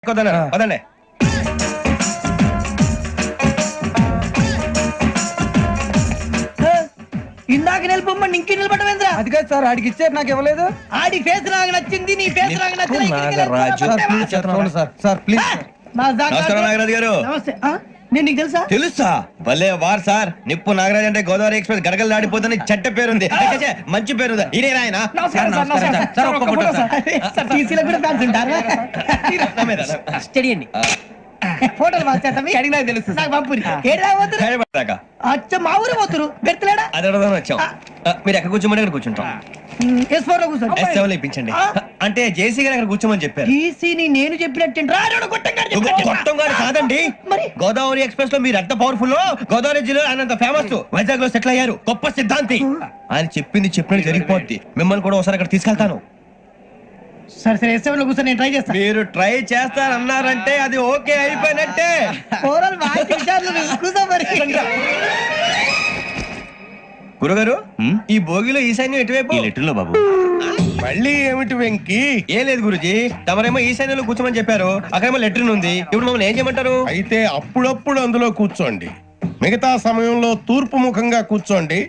పదండి. ఇందాక నిలబొమ్మని ఇంకే నిలబడమేంద్రా? అది కాదు సార్, ఆడికి ఇచ్చారు నాకు ఇవ్వలేదు. ఆడి ఫేస్ నాకు నచ్చింది, నీ ఫేస్ నాకు నచ్చింది. నాగరాజు. Sir please. నమస్కారం నాగరాజు గారు. నమస్తే. నేను నీకు తెలుసా? తెలుసా? భలే వార్ సార్. నిప్పు నాగరాజ్ అంటే గోదావరి ఎక్స్ప్రెస్ గడగలు దాడిపోతుంది చెట్ట పేరుంది. మంచి పేరుంది. ఇదే ఆయన ఫోటోలు తెలుసు నాకు పంపురి. అచ్చ మా ఊరు పోతురు బెర్తలేడా? అది వచ్చాం. మీరు ఎక్కడ కూర్చోమని అక్కడ కూర్చుంటాం. ఇప్పించండి. అంటే జేసీ గారు అక్కడ కూర్చోమని చెప్పారు. నేను చెప్పినట్టు గొట్టం గారు కాదండి. గోదావరి ఎక్స్ప్రెస్ లో మీరు ఎంత పవర్ఫుల్, గోదావరి జిల్లా ఆయన ఫేమస్, వైజాగ్ లో సెటిల్ అయ్యారు, గొప్ప సిద్ధాంతి. ఆయన చెప్పింది చెప్పినట్టు జరిగిపోద్ది. మిమ్మల్ని కూడా ఒకసారి అక్కడ తీసుకెళ్తాను. సరే సరే ఎస్ఎం లో కూర్చొని నేను ట్రై చేస్తాను. మీరు ట్రై చేస్తారన్నారంటే అది ఓకే అయిపోయినట్టే. గురుగారు, ఈ భోగిలో ఈశాన్యం ఎటువైపు? లెటర్లో బాబు. మళ్ళీ ఏమిటి వెంకీ? ఏం లేదు గురుజీ, తమరేమో ఈశాన్యంలో కూర్చోమని చెప్పారు, అక్కడేమో లెటర్ ఉంది. ఇప్పుడు మమ్మల్ని ఏం చేయమంటారు? అయితే అప్పుడప్పుడు అందులో కూర్చోండి, మిగతా సమయంలో తూర్పు ముఖంగా కూర్చోండి.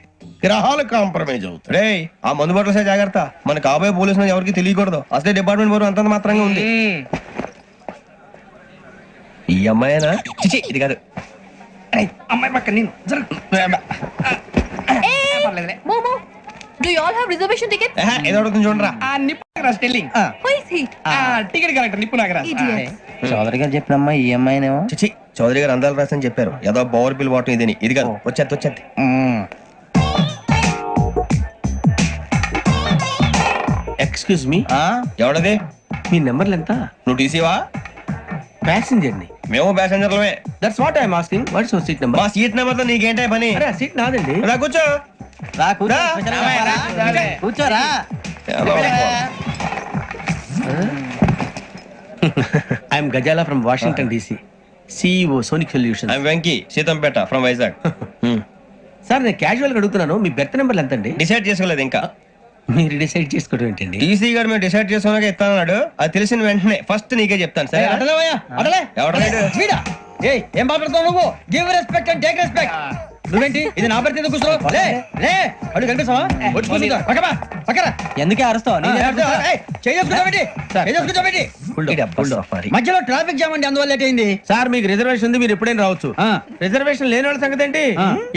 గ్రహాలు కాంప్రమైజ్ అవుతాయి. రే, ఆ మందు బట్టలసే జాగ్రత్త. మన కాబోయే పోలీసులు ఎవరికి తెలియకూడదు. అసలే డిపార్ట్మెంట్ బోర్ అంతంత మాత్రంగా ఉంది. ఈ అమ్మాయినా? చిచి, ఇది కాదు. అమ్మాయి పక్క నేను Do you all have reservation tickets? ఏదో అడుగుతుంది చూడరా. నిప్పు Nagaraj telling. Who is he? Ticket collector నిప్పు నాగరాజ్. చౌదరి గారు చెప్పినమ్మా ఈ అమ్మాయినేమో. చిచి, చౌదరి గారు అందాలు రాసని చెప్పారు. ఏదో బోర్ బిల్ వాటం ఇదని. ఇది కాదు. వచ్చేది. Excuse me, ఎవడది? మీ నెంబర్లు ఎంత? నువ్వు టీసీవా? ప్యాసింజర్ ని. మేము ప్యాసెంజర్లమే. That's what I'm asking. What's your seat number? మా సీట్ నెంబర్ తో నీకేంటే పని? అరే సీట్ నాదండి. రా కూర్చో. కూర్చోరా. I'm Ghazala from Washington DC, CEO Sonic solution. I'm Venky, Seethampeta from Vizag. Sir నేను క్యాజువల్ గా అడుగుతున్నాను, మీ బెర్త్ నెంబర్లు ఎంత అండి? డిసైడ్ చేసుకోలేదు ఇంకా. మీరు డిసైడ్ చేసుకోవడం ఏంటండి? టీసీ గారు మేము డిసైడ్ చేసుకున్నాక ఇస్తానన్నాడు. అది తెలిసిన వెంటనే ఫస్ట్ నీకే చెప్తాను. సరే ఏం మాట్లాడుతావు నువ్వు? Give respect and take respect. నువ్వేంటి ఇది నా పరిస్థితి కూర్చో. అడుగు కనిపిస్తావా? ఎందుకే అరుస్తావు? మధ్యలో ట్రాఫిక్ జామ్ అండి, అందువల్ల లేట్ అయింది. సార్ మీకు రిజర్వేషన్ ఉంది, మీరు ఎప్పుడైనా రావచ్చు. రిజర్వేషన్ లేని వాళ్ళ సంగతి ఏంటి?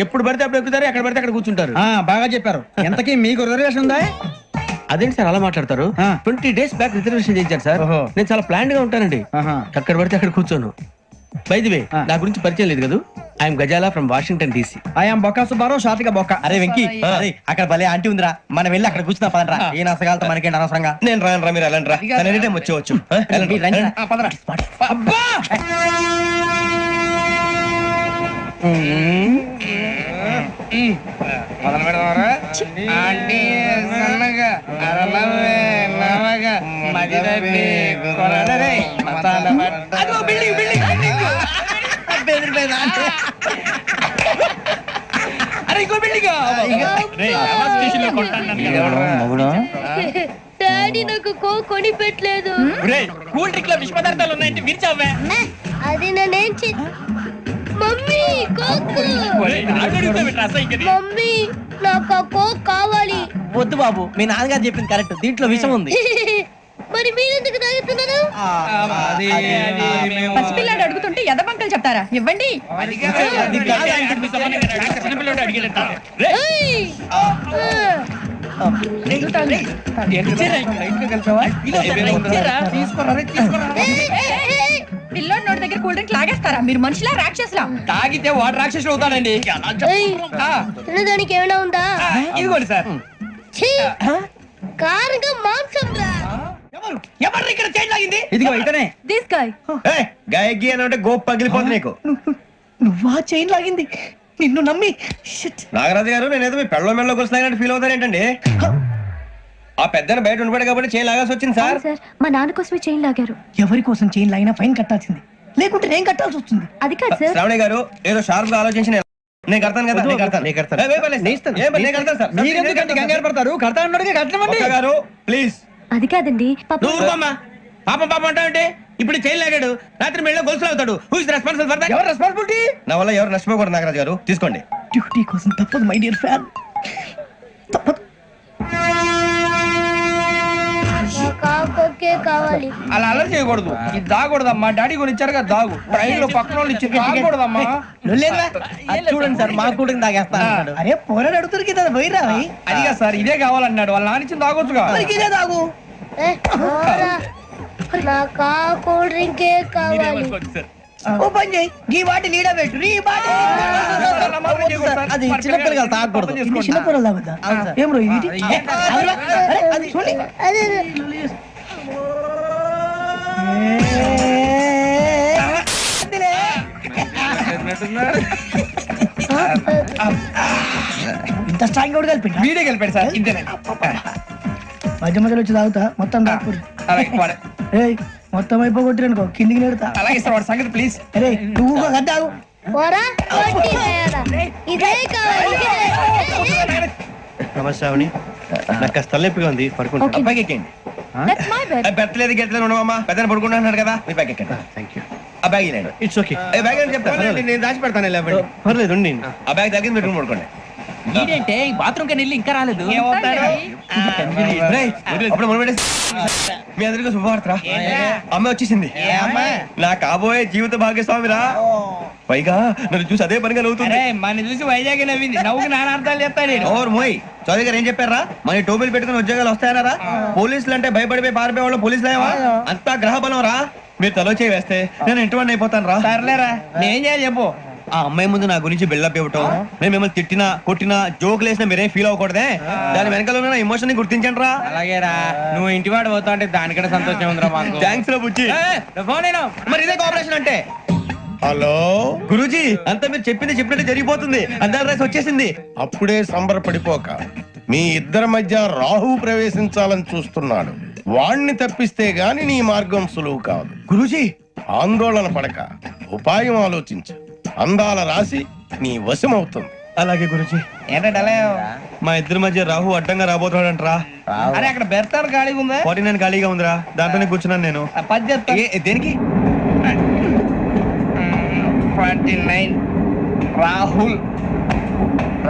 ఎప్పుడు పడితే అప్పుడు ఎక్కుతారు, ఎక్కడ పడితే అక్కడ కూర్చుంటారు. బాగా చెప్పారు. ఎంతకీ మీకు రిజర్వేషన్ ఉందా? అదేంటి సార్ అలా మాట్లాడతారు? 20 days బ్యాక్ రిజర్వేషన్ చేయించారు సార్. నేను చాలా ప్లాన్డ్ గా ఉంటానండి, అక్కడ పడితే అక్కడ కూర్చోను. బై ది వే, నా గురించి పరిచయం లేదు కదా. I'm Ghazala from Washington DC. I'm Bokka Subbarao, షార్ట్గా బొక్క. అరే వెంకీ, అక్కడ భలే ఆంటీ ఉందిరా, మనం వెళ్ళి అక్కడ కూర్చున్నా పదరా. ఏ నసగాలతో మనకేంటి అనవసరంగా. నేను రాను, మీరు వెళ్ళండి రా. ఎనీ టైం వచ్చేవచ్చు. అబ్బా మొదలు పెడదామరా? ఆంటీ సన్నగా అరలవే నవగా మదిరబి కొరడరే మతాల అదో బిల్డింగ్ బిల్డింగ్ బిల్డింగ్ బెదిరిపోయింది. అరే ఇంకో బిల్డింగ్. డాడీ నాకు కోక్ కొని పెట్టలేదు. కూల్ డ్రింక్ లో విష పదార్థాలు ఉన్నాయంటే విరిచావే. అది నేనేం మమ్మీ కోక్. మమ్మీ నాకు ఆ కోక్ కావాలి. వద్దు బాబు, మీ నాన్నగారు చెప్పింది కరెక్ట్, దీంట్లో విషయం ఉంది. మరి మీరెందుకు తాగుతున్నారు? పసిపిల్లాడు అడుగుతుంటే ఎదబంకలు చెప్తారా? ఇవ్వండి. పిల్లోడి నోటి దగ్గర కూల్ డ్రింక్ లాగేస్తారా? మీరు మనుషులా రాక్షసులా? తాగితే వాడు రాక్షసులు అవుతాడండి. తినడానికి ఏమైనా ఉందా? ఇదిగోండి సార్. కారంగా మాంసం రా. ఎవరు ఇక్కడ చైన్ లాగింది? ఇదిగో ఇతనే. This guy. గాయకి అని అంటే గోప్ పగిలిపోతుంది నీకు. నువ్వా చైన్ లాగింది? నిన్ను నమ్మి. నాగరాజు గారు, నేనేదో మీ పెళ్ళ మెళ్ళ కొలుస్తానట్టు ఫీల్ అవుతారేంటండి? ఆ పెద్దని బయట ఉండిపోయాడు కాబట్టి చైన్ లాగాల్సి వచ్చింది సార్. మా నాన్న కోసమే చైన్ లాగారు. ఎవరి కోసం చైన్ లాగినా ఫైన్ కట్టాల్సింది, లేకుంటే నేను కట్టాల్సి వస్తుంది. అది కాదు సార్. శ్రావణి గారు ఏదో షార్ప్ గా ఆలోచించి నేను కడతాను కదా. మీరెందుకంటే కంగారు పడతారు? కడతా అన్నాడుగా కట్టమండి. గారు ప్లీజ్. అది కాదండి పాపం పాపం అంటావంటే ఇప్పుడు చైన్ లాగాడు, రాత్రి మెళ్ళ గొలుసులు అవుతాడు. Who is responsible for that? ఎవరు రెస్పాన్సిబిలిటీ? నా వల్ల ఎవరు నష్టపోకూడదు నాగరాజు గారు, తీసుకోండి. డ్యూటీ కోసం తప్పదు మై డియర్ ఫ్యాన్, తప్పదు. కావాలి అలా అలర్ చేయకూడదు. ఇది దాగకూడదమ్మా, డాడీ కొని ఇచ్చారు కదా దాగు. ట్రైన్ లో పక్కన వాళ్ళు ఇచ్చి దాగకూడదమ్మా. చూడండి సార్, మా కూడా తాగేస్తా. అరే పోరాడు అడుగుతారు కదా, పోయిరా అదిగా సార్, ఇదే కావాలన్నాడు. వాళ్ళ నానిచ్చింది తాగొచ్చుగా. ఇదే తాగు. నాకు ఆ కూల్ డ్రింకే కావాలి. ఓ పని చేయి, ఈ బాటి లీడ పెట్టు. ఈ బాటి అది చిన్నపిల్లలు తాగకూడదు. చిన్నపిల్లలు తాగుతా. ఏం రో ఇది? అది చూడండి. అదే ఇంత స్ట్రాంగ్ కూడా కలిపి వీడియో కలిపాడు సార్. ఇంతేనే మధ్య మధ్యలో వచ్చి తాగుతా, మొత్తం తాగకూడదు. ఏయ్ మొత్తం అయిపోగొట్టిరనుకో కిందికి నేడుతా. అలాగే సార్, వాడి సంగతి ప్లీజ్. అరే నువ్వు గద్దాగు. పోరా కొట్టి వేయరా. ఇదే కావాలి. నమస్తే శ్రావణి, నాకు కాస్త తలెప్పిగా ఉంది, పడుకుంటా. అబ్బాయికి ఎక్కండి. That's my bed. పెట్టలేదు గెట్టలేదు ఉండవమ్మా, పెద్ద పడుకుంటున్నాడు కదా, మీ బ్యాగ్ ఎక్కండి. Thank you. ఆ బ్యాగ్ ఇలాండి. It's okay. బ్యాగ్ అని చెప్తాను, నేను దాచి పెడతాను. పర్లేదు ఉండి. ఆ బ్యాగ్ తగ్గింది పెట్టుకుని పడుకోండి. ఏంటంటే బాత్రూమ్ కని వెళ్ళి ఇంకా రాలేదు. రేయ్, అప్పుడు మొదలు పెట్టేసి మీ అందరికీ శుభవార్తరా, అమ్మాయి వచ్చేసింది. నా కాబోయే జీవిత భాగ్యస్వామిరా. పైగా నన్ను చూసి అదే పనిగా నవ్వుతుంది. మన చూసి వైజాగ్ నవ్వింది. నవ్వుకి నాన్న అర్థాలు చెప్తాను. ఓర్ మోయ్, చౌదరి గారు ఏం చెప్పారా? మన టోబీలు పెట్టుకుని ఉద్యోగాలు వస్తాయనరా? పోలీసులు అంటే భయపడిపోయి పారిపోయే వాళ్ళు పోలీసులు ఏవా? అంతా గ్రహ బలం రా. మీరు తలో చేయి వేస్తే నేను ఇంటివాడిని అయిపోతాను రా. సర్లేరా, నేనేం చేయాలి చెప్పు. ఆ అమ్మాయి ముందు నా గురించి బిల్డప్ ఇవ్వటం, నేను మిమ్మల్ని తిట్టినా కొట్టినా జోకులు వేసినా మీరేం ఫీల్ అవ్వకూడదే. దాని వెనకాల ఉన్న ఎమోషన్ ని గుర్తించండి రా. అలాగేరా, నువ్వు ఇంటి వాడు పోతా అంటే దానికంటే సంతోషం ఉందిరా మాకు. థ్యాంక్స్ రా బుజ్జి. మరి ఇదే కోఆపరేషన్ అంటే. హలో గురూజీ, అంతా మీరు చెప్పింది చెప్పినట్టు జరిగిపోతుంది. అందాల రాసి వచ్చేసింది. అప్పుడే సంబరపడిపోక, మీ ఇద్దరి మధ్య రాహు ప్రవేశించాలని చూస్తున్నాడు. వాణ్ణి తప్పిస్తే గాని నీ మార్గం సులువు కాదు. గురూజీ, ఆందోళన పడక, ఉపాయం ఆలోచించు. అందాల రాశి నీ వశమవుతుంది. అలాగే గురూజీ. ఏంటంటే మా ఇద్దరి మధ్య రాహు అడ్డంగా రాబోతున్నాడంట్రా. అరే అక్కడ బెర్తాను ఖాళీగా ఉందా? 49 ఖాళీగా ఉందిరా, దాంట్లోనే కూర్చున్నాను నేను. పది చెప్తా. దేనికి? 29 రాహుల్.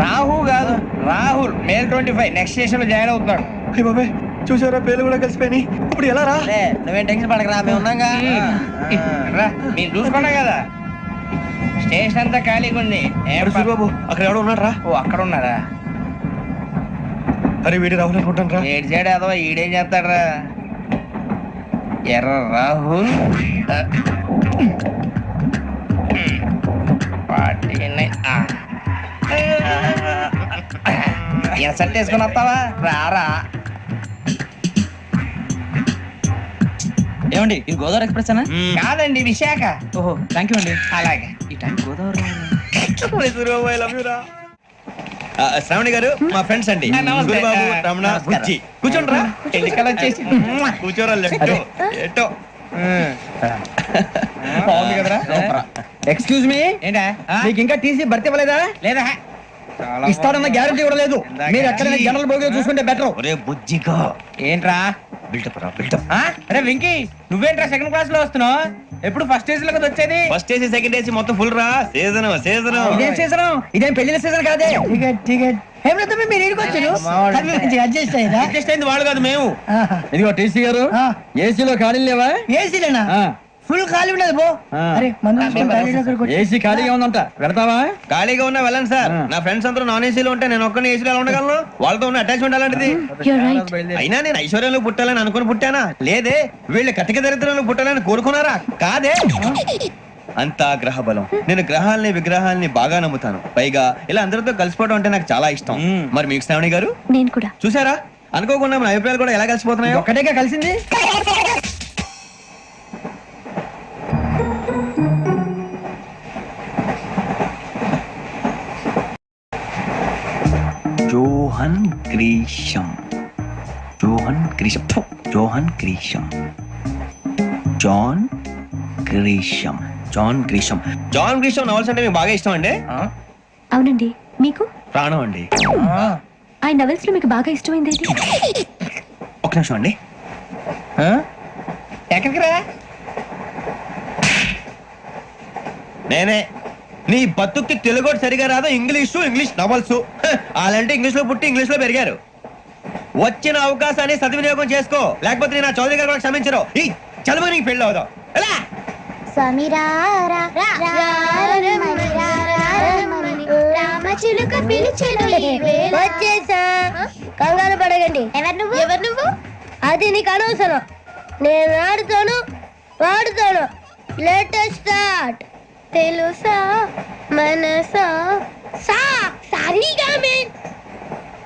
రాహు కాదు, రాహుల్. మే 25 నెక్స్ట్ స్టేషన్ లో జాయిన్ అవుతున్నాడు. అయ్య బాబాయ్, చూసారా పేర్లు కూడా కలిసిపోయినాయి. ఇప్పుడు ఎలా రా? నువ్వేం టెన్షన్ పడకరా, మేము ఉన్నాగా. రా, మీరు చూసుకున్నా కదా స్టేషన్ అంతా ఖాళీగా ఉంది. బాబు అక్కడ ఎవడో ఉన్నాడు రా. ఓ అక్కడ ఉన్నారా? అరే వీడి రాహుల్ అనుకుంటాను రా. ఏడు సైడ్ అదో ఈడేం చేస్తాడరా? ఎర్ర రాహుల్ 49. ఎసట్ వేసుకుని వస్తావా? రారా. ఏమండి, ఇది గోదావరి ఎక్స్ప్రెస్ అనా? కాదండి, విశాఖ. ఓహో, థ్యాంక్ యూ అండి. అలాగే. ఈ టైం గోదావరి శ్రావణి గారు మా ఫ్రెండ్స్ అండి. నమస్తే. గురుబాబు, రమణ, బుజ్జి. కూర్చోండి రా. ఎన్నికలు వచ్చేసి కూర్చోరా. లెఫ్ట్ ఎటో. బాగుంది కదరా? ఎక్స్క్యూజ్ మీ, ఏంటా? మీకు ఇంకా టీసీ భర్తీ ఇవ్వలేదా? లేదా ఇస్తాడన్న గ్యారంటీ కూడా లేదు. మీరు ఎక్కడైనా జనరల్ బోగిలో చూసుకుంటే బెటర్. ఒరే బుజ్జిగా, ఏంట్రా? బిల్డప్ రా, బిల్డప్. అరే వెంకీ, నువ్వేంట్రా సెకండ్ క్లాస్ లో వస్తున్నావు? ఎప్పుడు ఫస్ట్ ఏజ్ లో కదా వచ్చేది? ఫస్ట్ ఏసీ సెకండ్ ఏసీ మొత్తం ఫుల్ రా. Season season. ఇదేం సీజన్? ఇదేం పెళ్లిన సీజన్ కాదే. Ticket ticket. మీరు ఇడికొచ్చారు అడ్జస్ట్ అయ్యారా? అడ్జస్ట్ అయింది వాళ్ళు కాదు, మేము. ఇదిగో టీసీ గారు, ఏసీలో ఖాళీ లేవా? ఏసీలేనా? ఫుల్ ఖాళీ ఉండదు బో. అరే ఏసీ ఖాళీగా ఉందంట, వెళ్తావా? ఖాళీగా ఉన్నా వెళ్ళండి సార్. నా ఫ్రెండ్స్ అందరూ నాన్ ఏసీలో ఉంటే నేను ఒక్కనే ఏసీలో ఎలా ఉండగలను? వాళ్ళతో ఉన్న అటాచ్మెంట్ అలాంటిది. You're right. అయినా నేను ఐశ్వర్యంలో పుట్టాలని అనుకుని పుట్టానా? లేదే. వీళ్ళు కటిక దరిద్రంలో పుట్టాలని కోరుకున్నారా? కాదే. అంతా గ్రహ బలం. నేను గ్రహాలని విగ్రహాలని బాగా నమ్ముతాను. పైగా ఇలా అందరితో కలిసిపోవడం అంటే నాకు చాలా ఇష్టం. మరి మీకు శ్రావణి గారు? నేను కూడా. చూసారా, అనుకోకుండా మన అభిప్రాయాలు కూడా ఎలా కలిసిపోతున్నాయో. ఒక్కటేగా కలిసింది. Johan Grisham. Johan Grisham. Johan Grisham. John Grisham. John Grisham. John Grisham novels అంటే మీకు బాగా ఇష్టం అండి? అవునండి. మీకు? ప్రాణం అండి. ఆ నవెల్స్ లో మీకు బాగా ఇష్టమైంది ఏది? ఒక నిమిషం అండి. ఎక్కడికి రా? నేనే నీ బతుక్కి తెలుగు సరిగా రాదు, ఇంగ్లీష్ నవల్స్. అలాంటి ఇంగ్లీష్ లో పుట్టి ఇంగ్లీష్ లో పెరిగారు. వచ్చిన అవకాశాన్ని సద్వినియోగం చేసుకో, లేకపోతే నేను నా చౌదరి గారు కూడా క్షమించరు. ఈ చదువు నీకు పెళ్ళి అవుదాం. ఎలా రామచిలుక పిలిచెను వచ్చేసా. కంగారు పడగండి. ఎవరు నువ్వు? అది నీకు అనవసరం. నేను వాడుతాను. Latest start. తెలుసా మనసా సారీగా మీన్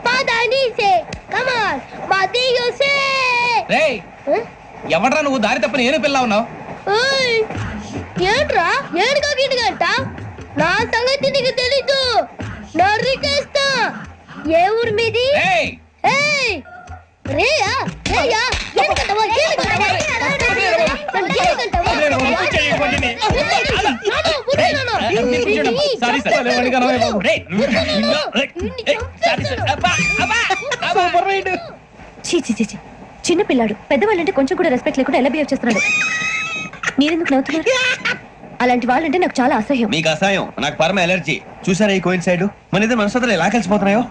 పదని సే కమాన్ మదియో సే. రేయ్ ఎవడ్రా నువ్వు? దారి తప్పని ఏను పిల్ల ఉన్నావు? ఓయ్ ఏంట్రా ఏడుగా గిట్టుగంట? నా సంగతి నీకు తెలీదు. నరికేస్తా. ఏ ఊరు మీది? ఏయ్ ఏయ్ రేయా ఏడుకంటావా? Sorry sir. చీ చీ చీ చీ. చిన్న పిల్లాడు పెద్దవాళ్ళంటే కొంచెం కూడా రెస్పెక్ట్ లేకుండా ఎలా బిహేవ్ చేస్తున్నాడు. మీరెందుకు నవ్వుతున్నారు? అలాంటి వాళ్ళంటే నాకు చాలా అసహ్యం. మీకు అసహాయం, నాకు పరమ ఎలర్జీ. చూసారా ఈ కోయిన్ సైడ్? మన ఇద్దరు మనసులు ఎలా కలిసిపోతున్నాయో.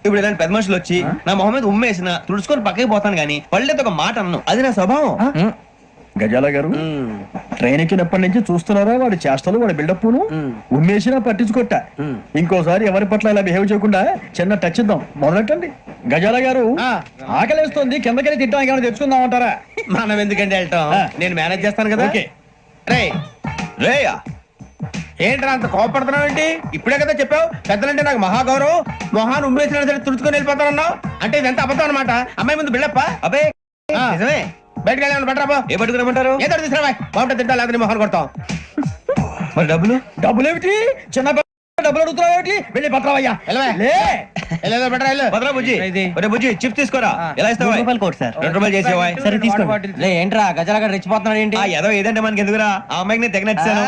ఇప్పుడు ఇలాంటి పెద్ద మనుషులు వచ్చి నా మొహం మీద ఉమ్మేసిన తుడుచుకొని పక్కకి పోతాను గానీ పళ్ళేతో ఒక మాట అన్ను. అది నా స్వభావం. గజాల గారు ట్రైన్ ఎక్కినప్పటి నుంచి చూస్తున్నారా వాడి చేష్టలు, వాడి బిల్డప్ను. ఉమ్మేసినా పట్టించుకోట. ఇంకోసారి ఎవరి పట్ల ఇలా బిహేవ్ చేయకుండా చిన్న టచ్ ఇద్దాం. మొదలెట్టండి. గజాల గారు ఆకలేస్తుంది, కిందకెళ్ళి తింటానికి ఏమైనా తెచ్చుకుందామంటారా? మనం ఎందుకంటే వెళ్తాం, నేను మేనేజ్ చేస్తాను కదా. రేయా ఏంట్రా అంత కోపడుతున్నావు ఏంటి? ఇప్పుడే కదా చెప్పావు పెద్దలంటే నాకు మహాగౌరవం, మొహాన్ని ఉమ్మేసిన సరే తుడుచుకొని వెళ్ళిపోతానన్నావు. అంటే ఇదంతా అబద్ధం అనమాట. అమ్మాయి ముందు బిళ్ళప్ప. అబ్బే నిజమే. బయటకు వెళ్ళాను బట్రాబో. ఏ పట్టుకురమ్మంటారు? ఏదో తీసుకురా బాగుంటుంది తింటా, లేకపోతే మొహాన్ని కొడతాం. మరి డబ్బులు ఏమిటి? చిన్న డబ్బులు అడుగుతున్నావు ఏమిటి? వెళ్ళి పట్టరావయ్యా. భద్రా బుజ్జి, ఒరే బుజ్జి చిప్స్ తీసుకోరా. ఎలా ఇస్తావా? Court sir. 2 రూపాయలు చేసేవా? సరే తీసుకోండి. ఏంట్రా గజాల గారు రెచ్చిపోతున్నాడు ఏంటి? ఏదో ఏదంటే మనకి ఎందుకురా, ఆ అమ్మాయికి నేను తెగ నచ్చాను.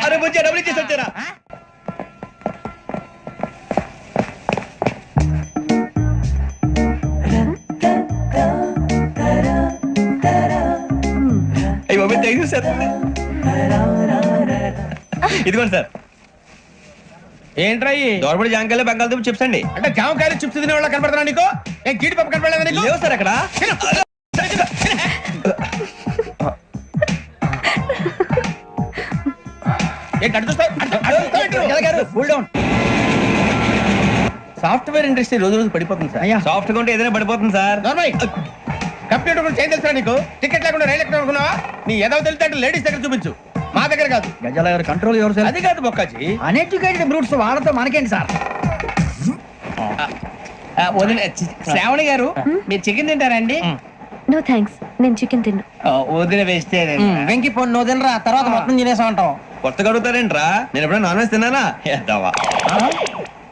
అరే బుజ్జి డబ్బులు ఇచ్చేసి వచ్చారా? సార్ ఇదిగోండి సార్. ఏంట్రా దోరబడి జాంకాయలు బంగాళదుంప చిప్స్ అండి. అంటే జామకాయలు చిప్స్ తినే వాళ్ళ కనపడుతున్నా నీకు? ఏం జీడిపప్పు కనపడలేదా నీకు? లేవు సార్ అక్కడ. సాఫ్ట్వేర్ ఇండస్ట్రీ రోజు రోజు పడిపోతుంది సార్. సాఫ్ట్ గా ఉంటే ఏదైనా పడిపోతుంది సార్. కంప్యూటర్ గురించి ఏం తెలుసా నీకు? టికెట్ లేకుండా రైలు ఎక్కడ అనుకున్నావా? నీ ఏదో తెలితే లేడీస్ దగ్గర చూపించు, మా దగ్గర కాదు. గజాల గారు కంట్రోల్ ఎవరు సార్? అది కాదు బొక్కాజీ. అన్ఎడ్యుకేటెడ్ బ్రూట్స్ వాళ్ళతో మనకేంటి సార్? శ్రావణి గారు మీరు చికెన్ తింటారా అండి? నో థ్యాంక్స్, నేను చికెన్ తిన్నా. వదిన వేస్తే వెంకి పొన్ను నువ్వు తినరా, తర్వాత మొత్తం తినేసా ఉంటాం. కొత్తగా అడుగుతారేంట్రా? నేను ఎప్పుడైనా నాన్ వెజ్ తిన్నానా? ఎద్దావా.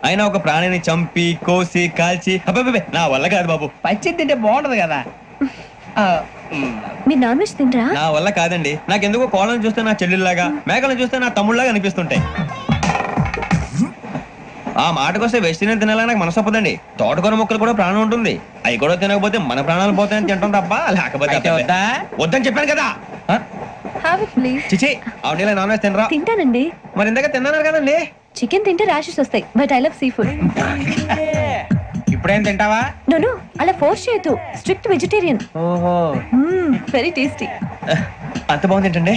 అయినా ఒక ప్రాణిని చంపి కోసి కాల్చి అబ్బే నా వల్ల కాదు బాబు. పచ్చి తింటే బాగుంటది కదా. మీరు నాన్ వెజ్ తినరా? నా వల్ల కాదండి. నాకెందుకో కోళ్ళని చూస్తే నా చెల్లెల్లాగా, మేకలను చూస్తే నా తమ్ముళ్ళగా అనిపిస్తుంటాయి. ఆ మాటకొస్తే వెస్టిరియన్ తినాలని నాకు మనసు ఒప్పదండి. తోటకూర మొక్కలు కూడా ప్రాణం ఉంటుంది. అవి కూడా తినకపోతే మన ప్రాణాలు పోతాయని తింటాం తప్ప లేకపోతే వద్దని చెప్పాను కదా. Have it please. చిచి అవునీ నాన్ వెజ్ తినరా? తింటానండి. మరి ఇందాక తిన్నాను కదండి. చికెన్ తింటే ర్యాషెస్ వస్తాయి, but I love sea food. ఇప్పుడేం తింటావా? నో అలా ఫోర్స్ చేయొద్దు. Strict vegetarian. ఓహో వెరీ టేస్టీ. అంత బాగుంది ఏంటండి?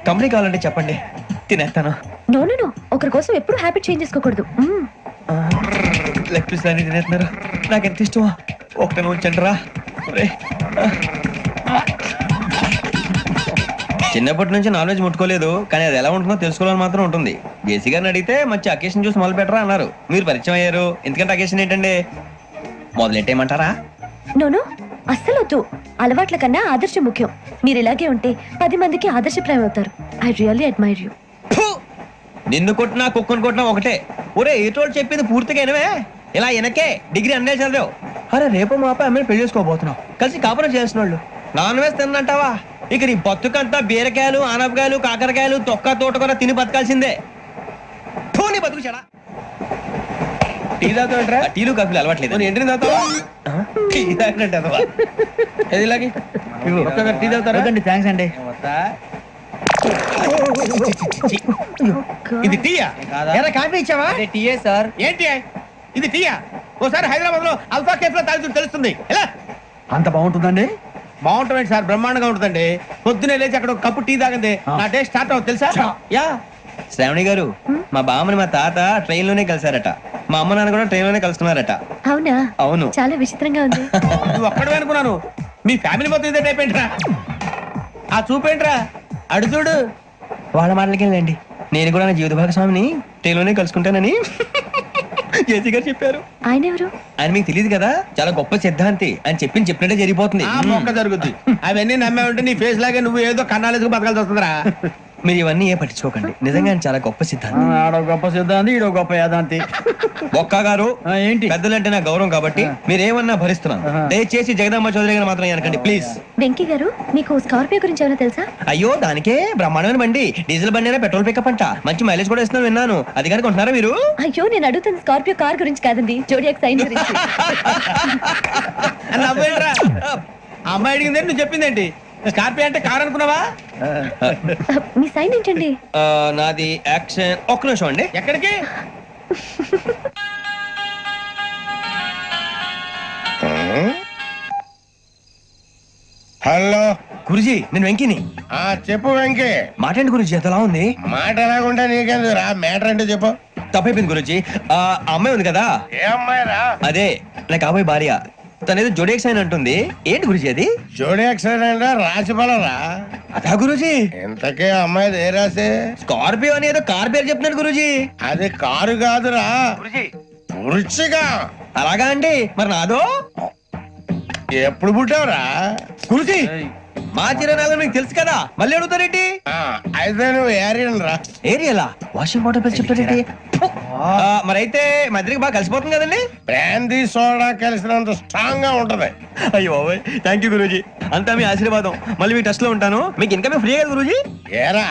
కంపెనీ కావాలంటే చెప్పండి, తినేస్తాను. నో నో నో, ఒకరి కోసం ఎప్పుడు హ్యాబిట్ చేంజ్ చేసుకోకూడదు. లెగ్ పీస్ అన్ని తినేస్తున్నారు. నాకు ఎంత ఇష్టం. ఒకటే ఉంచండి రా. చిన్నప్పటి నుంచి నాన్ వెజ్ ముట్టుకోలేదు, కానీ అది ఎలా ఉంటుందో తెలుసుకోవాలని మాత్రం ఉంటుంది. జేసీ గారిని అడిగితే మంచి అకేషన్ చూసి మొదలు పెట్టరా అన్నారు. మీరు పరిచయం అయ్యారు, ఎందుకంటే అకేషన్ ఏంటండి? మొదలెట్టేయమంటారా? నోను అస్సలు వద్దు. అలవాట్ల కన్నా ఆదర్శం ముఖ్యం. మీరు ఇలాగే ఉంటే 10 మందికి ఆదర్శప్రాయం అవుతారు. I really admire you. నిన్ను కొట్టినా కుక్కను కొట్టినా ఒకటే. ఒరే ఏటోళ్ళు చెప్పింది పూర్తిగా వినవే. ఇలా వెనకే డిగ్రీ అన్నే చదివావు. అరే రేపు మా అబ్బాయి అమ్మాయిని పెళ్లి చేసుకోబోతున్నావు, కలిసి కాపురం చేసిన వాళ్ళు నాన్ వెజ్ తిన్నంటావా? ఇక నీ బతుకంతా బీరకాయలు, ఆనపకాయలు, కాకరకాయలు, తొక్క తోట కూడా తిని బతకాల్సిందే. నీ బతుకు చెడా. టీ తాగుతాంట్రా? టీలు కాఫీలు అలవాట్లేదు ఏంటి తాగుతావా? టీ తాగినట్టు అదవా. ఏది ఇలాగే ఒక్కొక్కరు టీ తాగుతారా? థ్యాంక్స్ అండి. ఇది టీయా? కాఫీ ఇచ్చావా? టీయే సార్. ఏంటి ఇది టీయా? ఓసారి హైదరాబాద్ లో అల్ఫా కేఫ్ లో తాగుతూ తెలుస్తుంది. ఎలా అంత బాగుంటుందండి? బాగుంటుంది సార్, బ్రహ్మాండంగా ఉంటుందండి. పొద్దునే లేచి అక్కడ ఒక కప్పు టీ తాగింది నా డే స్టార్ట్ అవుతుంది తెలుసా? యా శ్రావణి గారు, మా బామ్మని మా తాత ట్రైన్ లోనే కలిసారట. మా అమ్మ నాన్న కూడా ట్రైన్ లోనే కలుసుకున్నారట. అవునా? అవును. చాలా విచిత్రంగా ఉంది. నువ్వు ఒక్కడే అనుకున్నాను, మీ ఫ్యామిలీ మొత్తం ఇదే టైప్ ఏంట్రా? ఆ చూపేంట్రా, అడు చూడు. వాళ్ళ మాటలకి వెళ్ళండి. నేను కూడా నా జీవిత భాగస్వామిని ట్రైన్ లోనే కలుసుకుంటానని జేసీ గారు చెప్పారు. ఆయన ఎవరు? ఆయన మీకు తెలియదు కదా, చాలా గొప్ప సిద్ధాంతి అని చెప్పినట్టే జరిగిపోతుంది. ఆ మొక్క జరుగుద్ది. అవన్నీ నమ్మే ఉంటే నీ ఫేస్ లాగే నువ్వు ఏదో కన్నాలేసుకు బతకాల్సి వస్తుందిరా. మీరు ఇవన్నీ ఏ పట్టించుకోకండి. నిజంగా ఆయన చాలా గొప్ప సిద్ధాంతి. ఆడో గొప్ప సిద్ధాంతి, ఈడో గొప్ప యాదాంతి. ఒక్క గారు ఏంటి? పెద్దలంటే నా గౌరవం కాబట్టి మీరేమన్నా భరిస్తున్నాను. దయచేసి జగదమ్మ చౌదరి గారు మాత్రం అనకండి ప్లీజ్. వెంకీ గారు, మీకు స్కార్పియో గురించి ఏమైనా తెలుసా? అయ్యో దానికే బ్రహ్మాండమైన బండి, డీజిల్ బండి అయినా పెట్రోల్ పికప్ అంట, మంచి మైలేజ్ కూడా ఇస్తున్నాను విన్నాను. అది కనుక ఉంటున్నారా మీరు? అయ్యో, నేను అడుగుతుంది స్కార్పియో కార్ గురించి కాదండి, జోడియాక్ సైన్ గురించి. అని నవ్వేంట్రా? ఆ అమ్మాయి అడిగిందేంటి, నువ్వు చెప్పిందేంటి? స్కార్పియో అంటే కార్ అనుకున్నావా? మీ సైన్ ఏంటండి? నాది యాక్షన్. ఒక్క నిమిషం అండి. ఎక్కడికి? హలో గురుజీ, నేను వెంకిని. చెప్పు వెంకీ. మాట్లాడండి గురుజీ, ఎంతలా ఉంది? మాట ఎలాగుంటా నీకెందుకు రా, మ్యాటర్ అంటే చెప్పు. తప్పైపోయింది గురుజీ. ఆ అమ్మాయి ఉంది కదా, ఏ అమ్మాయి రా? అదే నా కాబోయే భార్య. తనేదో జోడేక్స్ అని అంటుంది. ఏంటి గురుజీ అది? జోడి యాక్సిడెంట్ రాసి రా. అదా గురుజీ? ఇంతకే అమ్మాయి ఏ రాసి? స్కార్పియో అని ఏదో కార్ పేరు చెప్తున్నాడు గురుజీ. అది కారు కాదురా, వృచ్చిగా. అలాగా అండి, మరి నాదో? ఎప్పుడు పుట్టావురా? గురుజీ, మా చిరనాలు మీకు తెలుసు కదా, మళ్ళీ అడుగుతారేంటి? అయితే నువ్వు ఏరియన్ రా. ఏరియలా? వాషింగ్ వాటర్ పేరు చెప్తారేంటి? మరైతే మా ఇద్దరికి బాగా కలిసిపోతుంది కదండి. బ్రాందీ సోడా కలిసినంత స్ట్రాంగ్ గా ఉంటది. అయ్యో థ్యాంక్ యూ గురూజీ, అంతా మీ ఆశీర్వాదం. మళ్ళీ మీ టెస్ట్ లో ఉంటాను. మీకు ఇన్కమ్ ఫ్రీ కదా గురూజీ? ఏరా,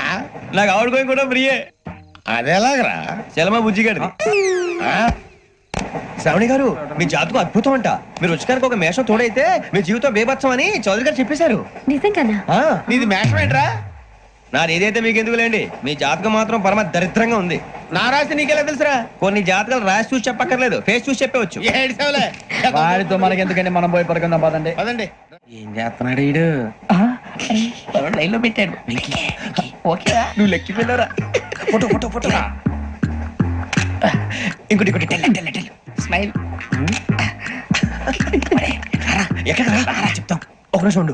నాకు ఆవిడ గోయింగ్ కూడా ఫ్రీయే. అదేలాగరా? చలమా బుజ్జి గారిది. శ్రావణి గారు, మీ జాతకం అద్భుతం అంట. మీరు రుచికారికి ఒక మేషం తోడైతే మీ జీవితం బేబత్సం అని చౌదరి గారు చెప్పేశారు. నిజంగానా? నీది మేషం ఏంట్రా? నాది ఏదైతే మీకు ఎందుకు లేండి, మీ జాతకం మాత్రం పరమ దరిద్రంగా ఉంది. నా రాసి నీకెలా తెలుసురా? కొన్ని జాతకాలు రాసి చూసి చెప్పక్కర్లేదు, ఫేస్ చూసి చెప్పవచ్చు. ఏడ్చావులే. వాడితో మనకి ఎందుకండి, మనం పోయి పడుకుందాం పదండి. పదండి. ఏం చేస్తున్నాడు ఈడు? లైన్ లో పెట్టాడు. ఓకేరా? నువ్వు లెక్కిపోయినారా? Photo photo photo. ఇంకోటి ఇంకోటి స్మైల్. ఎక్కడ చెప్తాం. ఒక నిమిషం ఉండు.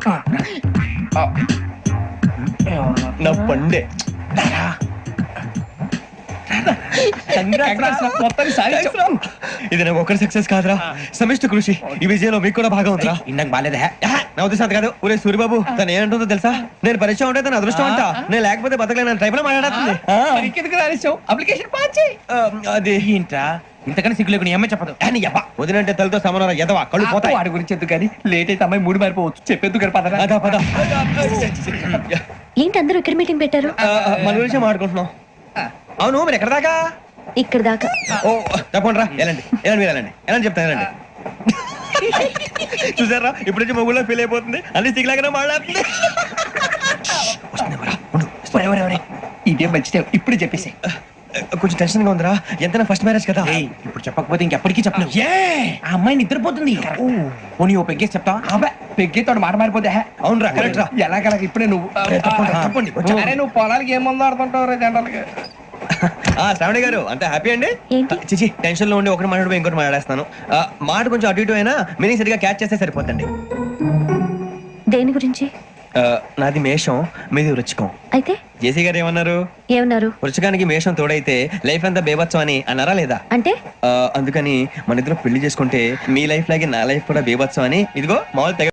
నా పండే ఇది నాకు ఒకరి సక్సెస్ కాదురా, సమిష్టి కృషి. ఈ విజయంలో మీకు కూడా భాగం ఉందిరా. ఇందాక బాగాలేదా? నా ఉద్దేశం కాదు. ఊరే సూర్యబాబు, తను ఏమంటుందో తెలుసా? నేను పరిచయం ఉంటే తన అదృష్టం అంట, నేను లేకపోతే బతకలేను టైప్ లో మాట్లాడుతుంది. అప్లికేషన్ పాస్ చేయి. అది ఏంట్రా ఇంతకన్నా సిగ్గు లేకుండా ఏమై చెప్పదు. వదినంటే తలతో సమానం ఎదవా, కళ్ళు పోతాయి. వాడి గురించి ఎందుకు కానీ, లేట్ అయితే అమ్మాయి మూడు మారిపోవచ్చు. చెప్పేందుకు కానీ పదరా. అదా పద. ఏంటి అందరూ ఇక్కడ మీటింగ్ పెట్టారు? మన గురించి మాట్లాడుకుంటున్నాం. అవును, మీరు ఎక్కడ దాకా? ఇక్కడ దాకా. ఓ తప్పకుండా రా, వెళ్ళండి వెళ్ళండి, మీరు వెళ్ళండి వెళ్ళండి, చెప్తాను వెళ్ళండి. చూసారా, ఇప్పుడు నుంచి మొగుల్లో ఫీల్ అయిపోతుంది, అన్ని సిగ్లాగానే మాట్లాడుతుంది. ఇదే మంచిదే, ఇప్పుడు చెప్పేసి. కొంచెం టెన్షన్ గా ఉందిరా, ఎంతైనా ఫస్ట్ మ్యారేజ్ కదా. ఇప్పుడు చెప్పకపోతే ఇంకెప్పటికీ చెప్పలేవు. ఆ అమ్మాయి నిద్రపోతుంది. పోనీ ఓ పెగ్గేసి చెప్తావా? అబ్బా, పెగ్గేతో మాట మారిపోతే. అవునరా, కరెక్ట్ రా. ఎలాగలా ఇప్పుడే నువ్వు తప్పండి. అరే, నువ్వు పొలాలకి ఏం మందు ఆడుతుంటావు రే జనరల్గా. శ్రావణి గారు, అంతా హ్యాపీ అండి? ఏంటి? చిచి, టెన్షన్ లో ఉండి ఒకటి మాట్లాడిపోయి ఇంకోటి మాట్లాడేస్తాను. మాట కొంచెం అటు ఇటు అయినా మీనింగ్ సరిగా క్యాచ్ చేస్తే సరిపోతండి. దేని గురించి? నాది మేషం, మీది వృచ్చికం. అయితే జేసీ గారు ఏమన్నారు? ఏమన్నారు? వృచ్చికానికి మేషం తోడైతే లైఫ్ అంతా బేబత్సం అని అన్నారా లేదా? అంటే అందుకని మన ఇద్దరు పెళ్లి చేసుకుంటే మీ లైఫ్ లాగే నా లైఫ్ కూడా బేబత్సం అని, ఇదిగో మామూలు తెగ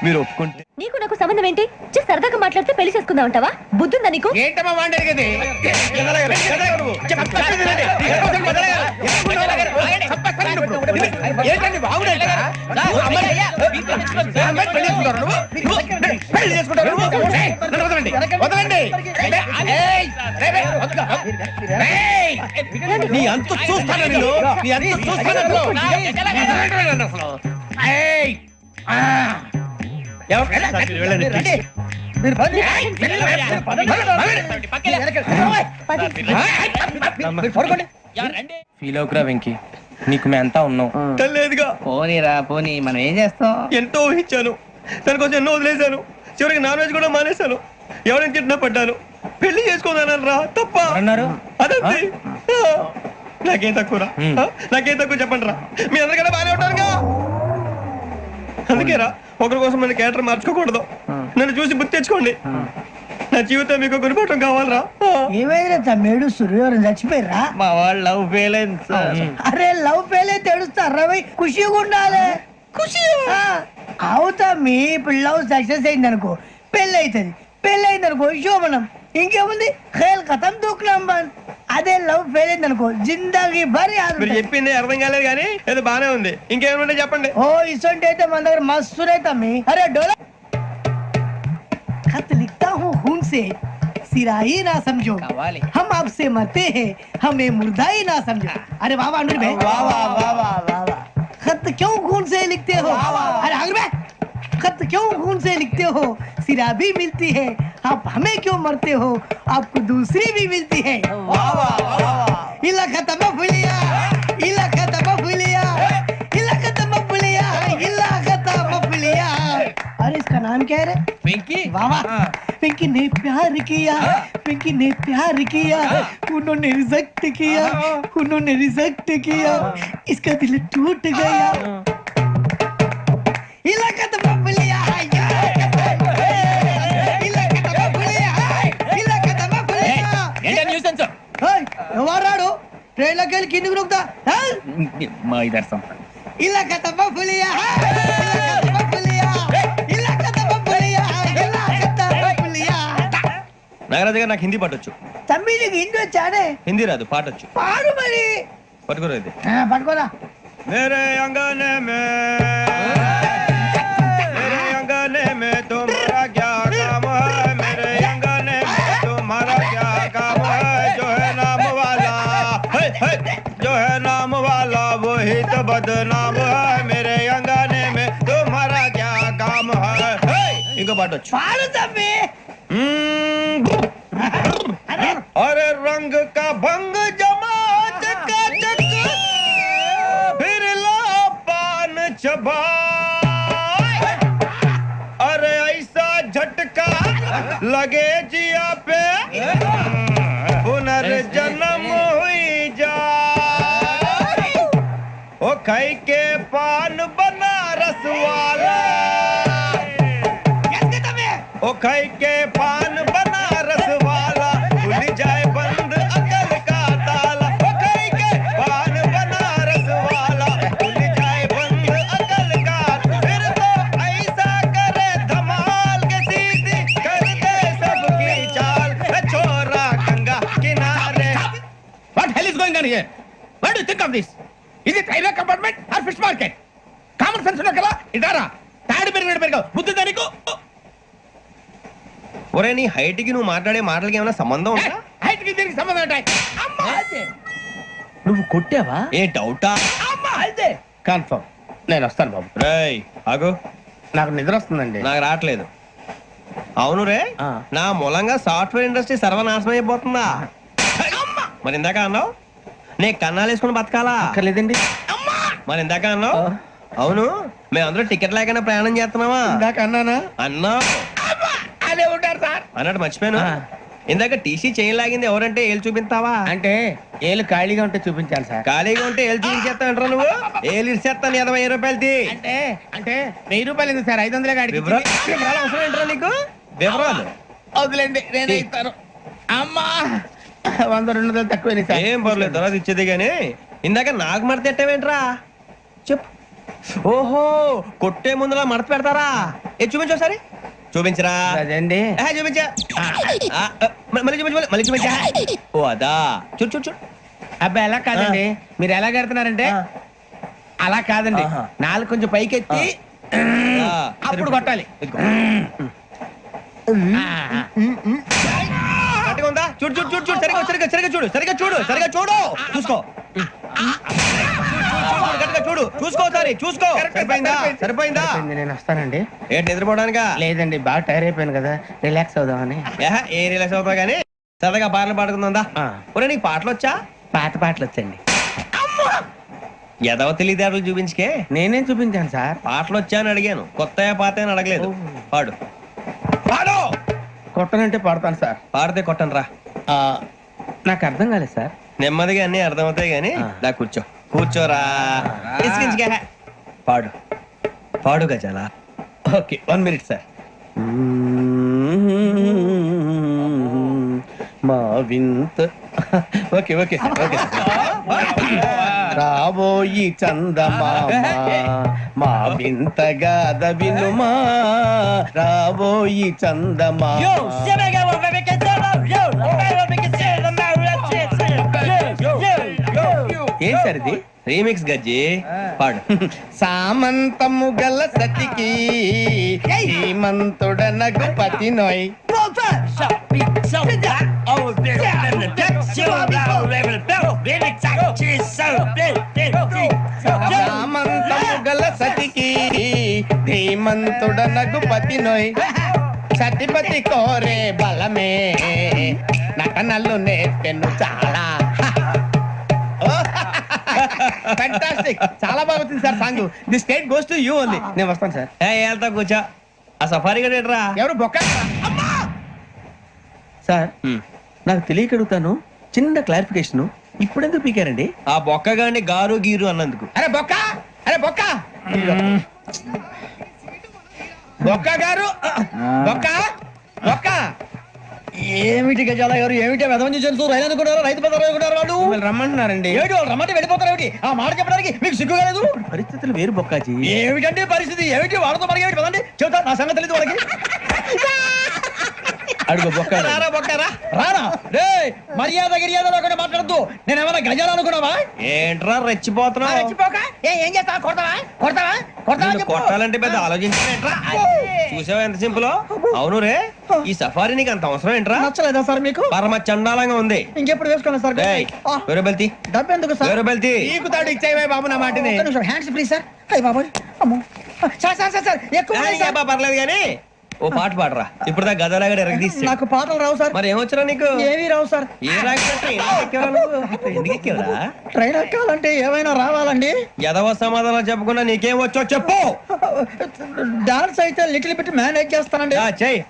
మీరు ఒప్పుకుంటే నీకు నాకు సంబంధం ఏంటి? జస్ట్ సరదాగా మాట్లాడితే పెళ్లి చేసుకుందాం అంటావా? బుద్ధుందా నీకు? ఏంటమ్మా వాడేది కదా ఏంటండి బాగుండేట పెళ్లి చేసుకుంటారు వదలండి వదలండి నీ అంత చూస్తాను నేను నీ అంత చూస్తాను ఫీల్ అవుకురా వెంకీ, నీకు మేము అంతా ఉన్నాం. లేదుగా పోనీరా పోనీ, మనం ఏం చేస్తాం? ఎంతో ఊహించాను, దానికోసం ఎన్నో వదిలేశాను, చివరికి నాన్ వెజ్ కూడా మానేశాను. ఎవరైనా తిట్టినా పడ్డాను. పెళ్లి చేసుకోదానని రా తప్ప అన్నారు అదంతే. నాకేం తక్కువ నాకేం తక్కువ చెప్పండి రా, మీ అందరికన్నా బాగానే ఉంటారుగా. అందుకే రా, ఒకరి కోసం మన క్యారెక్టర్ మార్చుకోకూడదు. నన్ను చూసి గుర్తు తెచ్చుకోండి. నా జీవితం మీకు గురిపటం కావాలరా. ఏమైనా మేడు సూర్యవరం చచ్చిపోయిరా? మా వాళ్ళు లవ్ ఫెయిల్ అయింది సార్. అరే లవ్ ఫెయిల్ అయితే ఏడుస్తారా? ఖుషిగా ఉండాలి. ఖుషి అవుతా. మీ ఇప్పుడు లవ్ సక్సెస్ అయింది అనుకో, పెళ్ళి అవుతుంది. పెళ్ళి అయింది అనుకో శోభనం. ఇంకేముంది, ఖేల్ కథం దూకునాం బంద్. అదే లవ్ ఫెయిల్ అయింది అనుకో, జిందాగీ భారీ. మీరు చెప్పింది అర్థం కాలేదు కానీ ఏదో బానే ఉంది. ఇంకేమైనా చెప్పండి. ఓ ఇసొంటి అయితే మన దగ్గర మస్తు రైతా మీ. అరే డోలా खत लिखता हूँ खून से, सिरा ही ना समझो, हम आपसे मरते हैं, हमें मुर्दा ही ना समझो. अरे वाह वाह अनुर भाई, वाह वाह वाह वाह वाह. खत क्यों खून से लिखते हो? अरे अनुर भाई, खत क्यों खून से लिखते हो? सिरा भी मिलती है, आप हमें क्यों मरते हो? आपको दूसरी भी मिलती है. वाह वाह वाह. इला खत्म फुलिया, इला खत्म फुलिया, इला खत्म फुलिया, इला खत्म फुलिया. अरे इसका नाम क्या है रे? వెంకీ वाह वाह. पिंकी ने प्यार किया, पिंकी ने प्यार किया, उन्होंने रिजेक्ट किया, उन्होंने रिजेक्ट किया, इसका दिल टूट गया. इलाका तो बबलिया है, इलाका तो बबलिया है, इलाका तो बबलिया. ఏంటో న్యూసెన్స్ ओए ఎవరాడు ట్రైన్ లోకి వెళ్ళి కిందికి నొక్కుతా? మా ఇదర్సం इलाका तो बबलिया है, इलाका तो बबलिया, इलाका तो बबलिया, इलाका तो बबलिया. నాగరాజు గారు నాకు హిందీ పాటొచ్చు. తమ్మి నీకు హిందీ వచ్చానే? హిందీ రాదు, పాటొచ్చు. పాడు మరి. పట్టుకోరు ఇది. పట్టుకోరా. मेरे अंगने में मेरे अंगने में तुम्हारा क्या काम है? मेरे अंगने में तुम्हारा क्या काम है? जो है नाम वाला जो है नाम वाला वही तो बदनाम है. मेरे अंगने में तुम्हारा क्या काम है? इनको पाटो. పాడు తమ్మి. अरे रंग का भंग जमा चकाचक फिर ला पान चबा. अरे ऐसा झटका लगे जिया पे पुनर्जन्म हुई जा. ओ खाई के पान बनारस वाला, ओ खाई के पान बनारस वाला खुल जाए बंद अकल का ताला. ओ खाई के पान बनारस वाला खुल जाए बंद अकल का. फिर तो ऐसा करे धमाल के सीधी कर दे सबकी चाल. छोरा गंगा किनारे. What hell is going on here? What do you think of this? Is it railway compartment or fish market? Common sense ఉన్నా కదా, ఇదారా తాడి పెరిగాడు బుద్ధి దానికి. ఒరే నీ హైట్ కి నువ్వు మాట్లాడే మాటలకి ఏమైనా సంబంధం ఉందా? హైట్ కి దీనికి సంబంధం ఉంటాయి. అమ్మా నువ్వు కొట్టావా? ఏ డౌటా? అమ్మా అయితే కన్ఫర్మ్. నేను వస్తాను బాబు. రేయ్ ఆగు, నాకు నిద్ర వస్తుందండి. నాకు రావట్లేదు. అవును రే, నా మూలంగా సాఫ్ట్వేర్ ఇండస్ట్రీ సర్వనాశనం అయిపోతుందా? మరి ఇందాక అన్నావు నే కన్నాలు వేసుకుని బతకాలా? అక్కర్లేదండి. మరి ఇందాక అన్నావు అవును మేమందరూ టికెట్ లేకుండా ప్రయాణం చేస్తున్నావా? ఇందాక అన్నానా? అన్నా అదే ఉంటారు సార్ అన్నట్టు మర్చిపోయాను. ఇందాక టీసీ చేయి లాగింది ఎవరంటే ఏళ్ళు చూపిస్తావా? అంటే ఏళ్ళు ఖాళీగా ఉంటే చూపించాలి సార్. ఖాళీగా ఉంటే ఏళ్ళు చూపించేస్తానంటారా నువ్వు? ఏళ్ళు ఇచ్చేస్తాను 20 రూపాయలది. అంటే అంటే 1000 రూపాయలు ఎందుకు సార్? 500 గాడికి వివరాలు అవసరం ఏంట్రా నీకు? వివరాలు వదిలేండి, నేనే ఇస్తాను. అమ్మా 100-200 తక్కువ సార్. ఏం పర్లేదు తర్వాత ఇచ్చేది. కానీ ఇందాక నాకు మరి తిట్టవేంట్రా చెప్పు. ఓహో కొట్టే ముందులా మడత పెడతారా ఏ చూపించు ఒకసారి చూపించరా అదండి చూపించా మళ్ళీ చూపించు మళ్ళీ చూపించా ఓ అదా చూడు చూడు చూడు అబ్బాయి ఎలా కాదండి మీరు ఎలా కడుతున్నారంటే అలా కాదండి నాలుగు కొంచెం పైకెత్తి అప్పుడు కొట్టాలి. గట్టిగా ఉందా చూడు చూడు చూడు చూడు సరిగా సరిగా సరిగా చూడు సరిగా చూడు సరిగా చూడు చూసుకో గట్టిగా చూడు చూసుకో ఒకసారి చూసుకో సరిపోయిందా సరిపోయిందా నేను వస్తానండి. ఏంటి నిద్రపోవడానికా లేదండి బాగా టైర్ అయిపోయాను కదా రిలాక్స్ అవుదామని. ఏ రిలాక్స్ అవుతావు కానీ సరదాగా పాటలు పాడుకుందా ఒరే నీకు పాటలు వచ్చా పాత పాటలు వచ్చండి. ఎదవ తెలివితేటలు చూపించుకే నేనేం చూపించాను సార్. పాటలు వచ్చా అని అడిగాను కొత్త పాత అని అడగలేదు పాడు పాడు కొట్టనంటే పడతాను సార్. పాడితే కొట్టను రా నాకు అర్థం కాలేదు సార్. నెమ్మదిగా అన్ని అర్థమవుతాయి గానీ దా కూర్చో కూర్చోరా ఇసుకించుకే పాడు పాడు గజాల ఓకే 1 minute సార్. మా వింత ఓకే ఓకే ఓకే రాబోయి చందమామ మా వింతగా వినుమా రాబోయి చందమామ. ఏం సార్ ఇది? రీమిక్స్ గజ్జి పాడు సామంతము గల సతికి హేమంతుడనగు పతి నోయ్. సామంతము గల సతికి ధీమంతుడనగు పతి నోయ్. సతిపతి కోరే బలమే నటనలు నేర్పెను చాలా. ఫ్యాంటాస్టిక్ చాలా బాగా వచ్చింది sir song. The state goes to you only. నేను వస్తాను సార్. వెళ్తా కూర్చో ఆ సఫారీ గడేట్రా ఎవరు బొక్క సార్? నాకు తెలియక అడుగుతాను, చిన్న క్లారిఫికేషన్. ఇప్పుడెందుకు పీకారండి? ఆ బొక్కగాని గారు గీరు అన్నందుకు. అరే బొక్క అరే బొక్క బొక్క గారు బొక్క బొక్క. ఏమిటి గజాల గారు ఏమిటి వెదవని చేస్తూ రైలు అనుకున్నారు రైతు పెద్ద అనుకున్నారు వాళ్ళు మిమ్మల్ని రమ్మంటున్నారండి. ఏమిటి వాళ్ళు రమ్మంటే వెళ్ళిపోతారు ఏమిటి ఆ మాట చెప్పడానికి మీకు సిగ్గు కాలేదు? పరిస్థితులు వేరు బొక్కాజీ. ఏమిటంటే పరిస్థితి ఏమిటి వాళ్ళతో మనకి ఏమిటి పదండి చెబుతా నా సంగతి తెలియదు వాళ్ళకి. అడుగు బొక్క రారా బొక్కరా రానా రే మర్యాద గిర్యాద లేకుండా మాట్లాడద్దు. నేను ఏమైనా గజాలు అనుకున్నావా? ఏంట్రా రెచ్చిపోతున్నావు ఏం చేస్తా కొడతావా కొడతావా కొడతావా నిన్ను కొట్టాలంటే పెద్ద ఆలోచించా చూసావా ఎంత సింపుల్. అవును రే ఈ సఫారీ నీకు అంత అవసరం ఏంట్రా? నచ్చలేదా సార్ మీకు? పరమ చండాలంగా ఉంది. ఇంకెప్పుడు వేసుకోండి సార్. వేరే బెల్తి డబ్బు ఎందుకు సార్? వేరే బెల్తి నీకు తాడు ఇచ్చేవే బాబు నా మాటని. Hands please sir. అయ్యి బాబు అమ్మో సార్ సార్ సార్ సార్ ఎక్కువ ఉన్నాయి సార్. పర్లేదు కానీ ఓ పాట పాడరా. ఇప్పుడు దా గదలాగా ఎరగదీసి నాకు పాటలు రావు సార్. మరి ఏమొచ్చరా నీకు? ఏవి రావు సార్. ఏ రాకపోతే ఎందుకు ఎక్కేవరా? ట్రైన్ ఎక్కాలంటే ఏమైనా రావాలండి. ఎదవ సమాధానం చెప్పకుండా నీకేం వచ్చో చెప్పు. డాన్స్ అయితే లిటిల్ బిట్ మేనేజ్ చేస్తానండి. చెయ్యి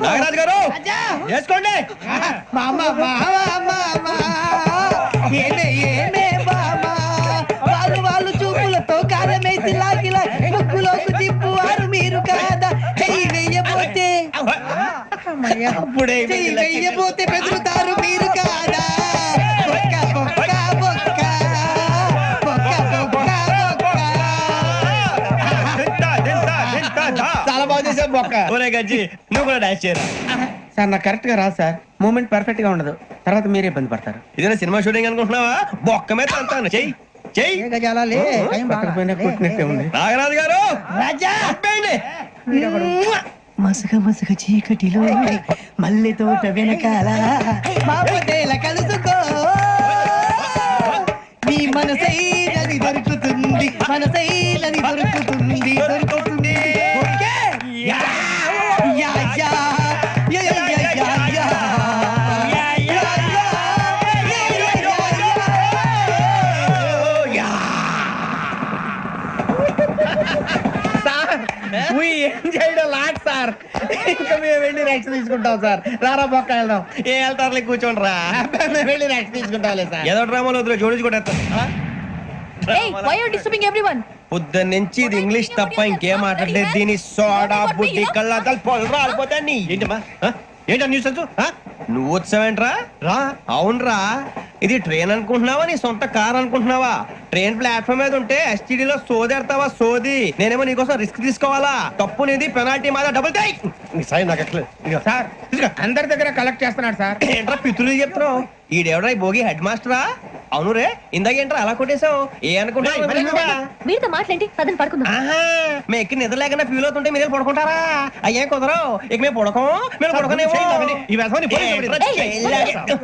నాగరాజు గారు చేసుకోండి. ఏమే ఏమే బామా వాళ్ళు వాళ్ళు చూపులతో కారమేసి లాగిలా ముక్కులోకి తిప్పువారు మీరు కాదా? చెయ్యి వెయ్యబోతే అప్పుడే చెయ్యి వెయ్యబోతే బెదురుతారు మీరు కాదా? బొక్క బొక్క బొక్క బొక్క బొక్క బొక్క. చాలా బాగా చేసావు బొక్క. ఒరే గజ్జి నువ్వు కూడా డాన్స్ చేయరా. సార్ నాకు కరెక్ట్ గా రాదు సార్. మూమెంట్ పర్ఫెక్ట్ గా ఉండదు. తర్వాత మీరే ఇబ్బంది పడతారు. ఇదేనా సినిమా షూటింగ్ అనుకుంటున్నావా? బొక్క మీద అంటాను. చెయ్యి చెయ్యి ఏ గజాలా లే, టైం బాగా. పక్కన కొట్టినట్టే ఉంది. నాగరాజు గారు రాజా చెప్పండి. మసక మసక చీకటిలో మల్లె తోట వెనకాల బాపతేల కలుసుకో నీ మనసైనది దొరుకుతుంది మనసైనది దొరుకుతుంది దొరుకుతుంది. Okay? Yeah, yeah, yeah, yeah, yeah, yeah, yeah, yeah. Yeah, yeah, yeah, yeah, yeah, yeah. Sir we enjoyed a lot, sir. ఇంకా మేము వెళ్ళి నెక్స్ట్ తీసుకుంటాం సార్. రారా బొక్క వెళ్దాం. ఏ వెళ్తారులే కూర్చోండి రా. మేము వెళ్ళి నెక్స్ట్ తీసుకుంటాంలే సార్. ఏదో డ్రామాలో వద్దులే జోడించుకుంటా. why are you disturbing everyone? పొద్దున్న నుంచి ఇది ఇంగ్లీష్ తప్ప ఇంకేం మాట్లాడలేదు. దీని సోడా బుద్ధి కళ్ళ పొలు రాలిపోతా నీ. ఏంటమ్మా ఏంటా న్యూస్ నువ్వు వచ్చావేంట్రా? రా అవునరా ఇది ట్రైన్ అనుకుంటున్నావా నీ సొంత కార్ అనుకుంటున్నావా? ట్రైన్ ప్లాట్ఫామ్ మీద ఉంటే STD లో సోదేడతావా సోది? నేనేమో నీకోసం రిస్క్ తీసుకోవాలా? తప్పు నీది, పెనాల్టీ మాదా, డబుల్ టై. నీ సాయి నాకు ఎక్కలేదు. ఇదిగో. సార్ ఇదిగో అందరి దగ్గర కలెక్ట్ చేస్తున్నాడు సార్. ఏంట్రా పితులు చెప్తున్నావు? ఈడెవడ్రా ఈ భోగి హెడ్ మాస్టరా? అవును రే, ఇందాక ఏంట్రా అలా కొట్టేశావు? ఏ అనుకుంటున్నావు? మీరుతో మాట్లాడి పదని పడుకుందాం. ఆహా, మేము ఎక్కి నిద్ర లేకుండా ఫీల్ అవుతుంటే మీరు పడుకుంటారా? అయ్యే కుదరవు. ఇక మేము పడకం, మేము పడకనేమో. ఈ వ్యసనాన్ని పోలీసులు